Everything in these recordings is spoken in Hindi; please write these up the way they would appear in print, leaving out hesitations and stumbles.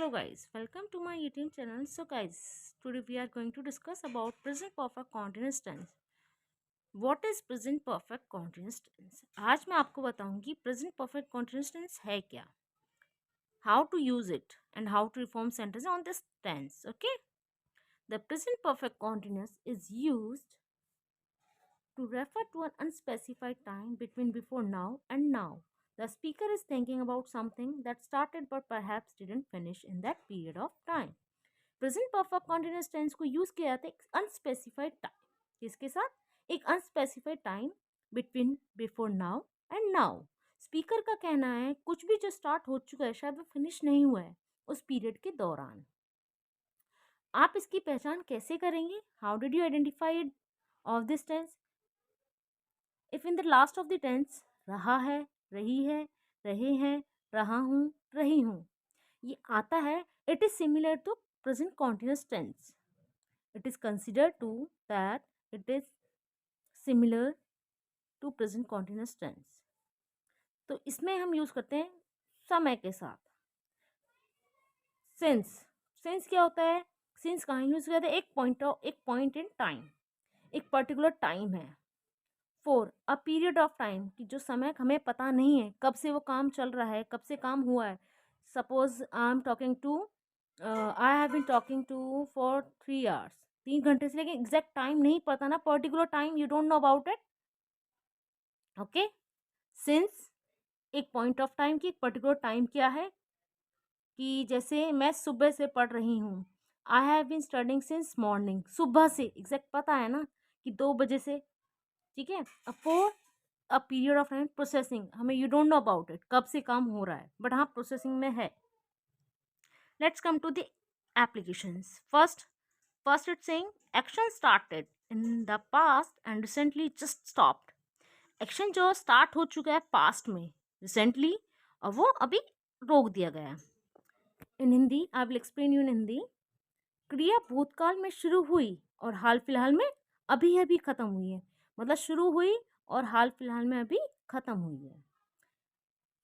Hello guys, welcome to my YouTube channel. So guys, today we are going to discuss about present perfect continuous tense. What is present perfect continuous tense? आज मैं आपको बताऊंगी present perfect continuous tense है क्या, how to use it and how to form sentences on this tense. Okay, the present perfect continuous is used to refer to an unspecified time between before now and now. The speaker is thinking about something that started but perhaps didn't finish in that period of time. Present perfect continuous tense को यूज किया जाता है एक अनस्पेसिफाइड टाइम, किसके साथ, एक unspecified time between before now and now. Speaker का कहना है कुछ भी जो स्टार्ट हो चुका है शायद वो फिनिश नहीं हुआ है उस पीरियड के दौरान। आप इसकी पहचान कैसे करेंगे? How did you identify it of this tense? If in the last of the tense रहा है, रही है, रहे हैं, रहा हूँ, रही हूँ, ये आता है, it is similar to present continuous tense. It is considered to that it is similar to present continuous tense. तो इसमें हम यूज करते हैं समय के साथ since. since क्या होता है? since कहाँ यूज करते हैं? एक पॉइंट इन टाइम, एक पर्टिकुलर टाइम है। For a period of time, कि जो समय हमें पता नहीं है कब से वो काम चल रहा है, कब से काम हुआ है। Suppose I am talking to I have been talking to for 3 hours, 3 घंटे से, लेकिन एग्जैक्ट टाइम नहीं पता ना, particular time you don't know about it. Okay, since एक पॉइंट ऑफ टाइम की एक पर्टिकुलर टाइम क्या है, कि जैसे मैं सुबह से पढ़ रही हूँ, I have been studying since morning, सुबह से एग्जैक्ट पता है ना कि 2 बजे से, ठीक है। For a period of time processing, हमें you don't know about it कब से काम हो रहा है, बट हाँ प्रोसेसिंग में है। Let's come to the applications. First it's saying action started in the past and recently just stopped. Action जो स्टार्ट हो चुका है पास्ट में, रिसेंटली, और वो अभी रोक दिया गया। In Hindi I will explain you in Hindi. क्रिया भूतकाल में शुरू हुई और हाल फिलहाल में अभी अभी खत्म हुई है, मतलब शुरू हुई और हाल फिलहाल में अभी खत्म हुई है।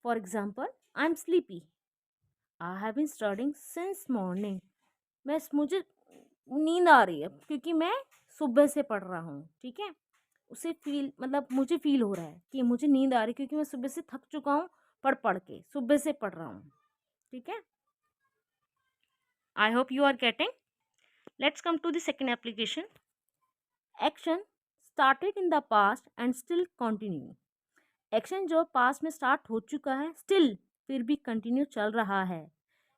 For example, I am sleepy, I have been studying since morning, मुझे नींद आ रही है क्योंकि मैं सुबह से पढ़ रहा हूँ, ठीक है। उसे फील, मतलब मुझे फील हो रहा है कि मुझे नींद आ रही है क्योंकि मैं सुबह से थक चुका हूँ, पढ़ के सुबह से पढ़ रहा हूँ, ठीक है। I hope you are getting. Let's come to the second application. Action started in the past and still continue. Action जो पास्ट में स्टार्ट हो चुका है, स्टिल फिर भी कंटिन्यू चल रहा है।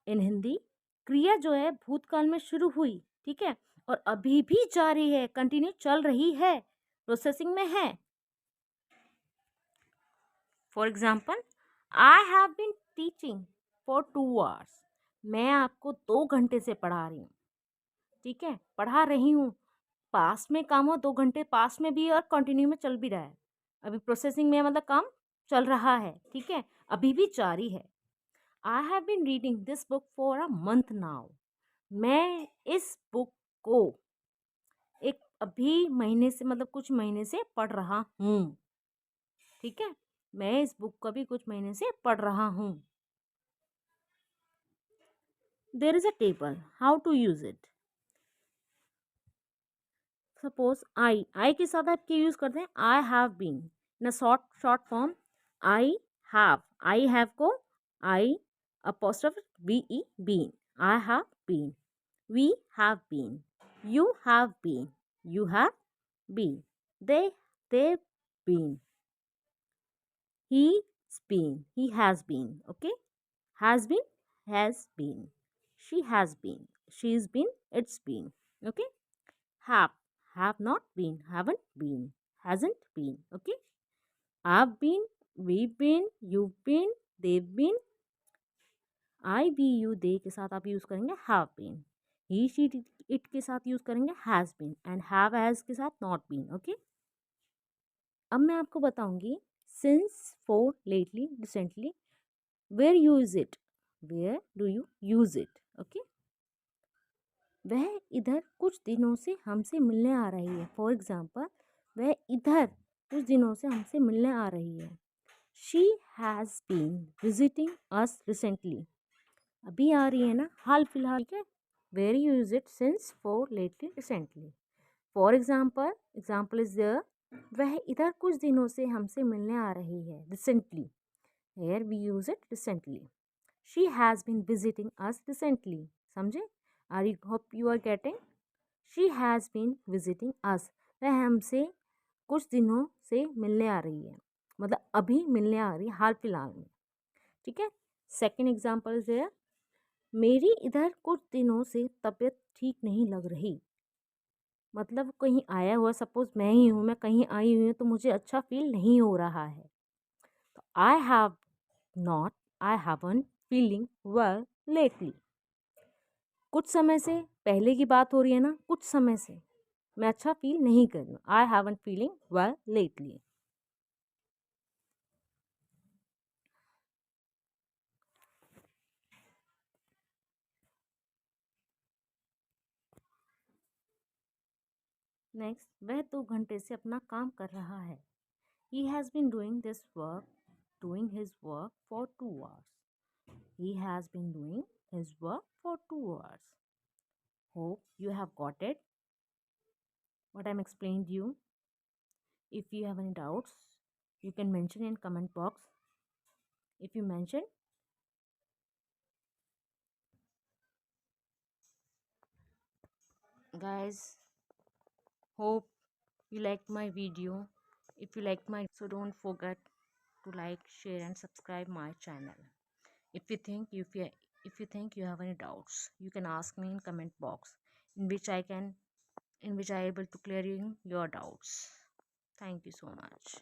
इन हिंदी, क्रिया जो है भूतकाल में शुरू हुई, ठीक है, और अभी भी जारी है, कंटिन्यू चल रही है, प्रोसेसिंग में है। For example, I have been teaching for 2 hours, मैं आपको 2 घंटे से पढ़ा रही हूँ, ठीक है, पढ़ा रही हूँ। पास्ट में काम हो, 2 घंटे पास्ट में भी और कंटिन्यू में चल भी रहा है, अभी प्रोसेसिंग में, मतलब काम चल रहा है, ठीक है, अभी भी जारी है। I have been reading this book for a month now, मैं इस बुक को एक अभी महीने से, मतलब कुछ महीने से पढ़ रहा हूँ, ठीक है, मैं इस बुक को भी कुछ महीने से पढ़ रहा हूँ। There is a table, how to use it. Suppose I के साथ आप क्या यूज करते हैं? I have been in short form, I have को I apostrophe B E, been, I have been, we have been, you have been, you have been, they been, he has been, okay, has been, she has been, she's been, it's been, okay. Have not been, haven't been, hasn't been, okay. I've been, we've been, you've been, they've been। I we you they के साथ आप यूज करेंगे have been, he she it के साथ यूज करेंगे has been, and have has के साथ नॉट बीन, ओके। अब मैं आपको बताऊंगी since, for, lately, recently, where use it, where do you use it, okay. वह इधर कुछ दिनों से हमसे मिलने आ रही है। फॉर एग्जाम्पल, वह इधर कुछ दिनों से हमसे मिलने आ रही है। She has been visiting us recently, अभी आ रही है ना, हाल फिलहाल, ठीक है। Where you use it since, for, lately, recently. For example is there, वह इधर कुछ दिनों से हमसे मिलने आ रही है, recently. Here we use it recently. She has been visiting us recently. समझे? Are you, hope you are getting. She has been visiting us, वह हमसे कुछ दिनों से मिलने आ रही है, मतलब अभी मिलने आ रही है, हाल फिलहाल में, ठीक है। सेकेंड एग्जाम्पल है, मेरी इधर कुछ दिनों से तबीयत ठीक नहीं लग रही। मतलब कहीं आया हुआ, सपोज मैं ही हूँ, मैं कहीं आई हुई हूँ तो मुझे अच्छा फील नहीं हो रहा है, तो I have not, I haven't feeling well lately. कुछ समय से, पहले की बात हो रही है ना, कुछ समय से मैं अच्छा फील नहीं कर रही हूँ, I haven't feeling well lately. Next, वह 2 घंटे से अपना काम कर रहा है। He has been doing his work for 2 hours. He has been doing his work for 2 hours. Hope you have got it. What I'm explained you. If you have any doubts, you can mention in comment box. If you mention, guys, hope you like my video. If you like my, so don't forget to like, share, and subscribe my channel. If you think if you think you have any doubts, you can ask me in comment box, in which I able to clear your doubts. Thank you so much.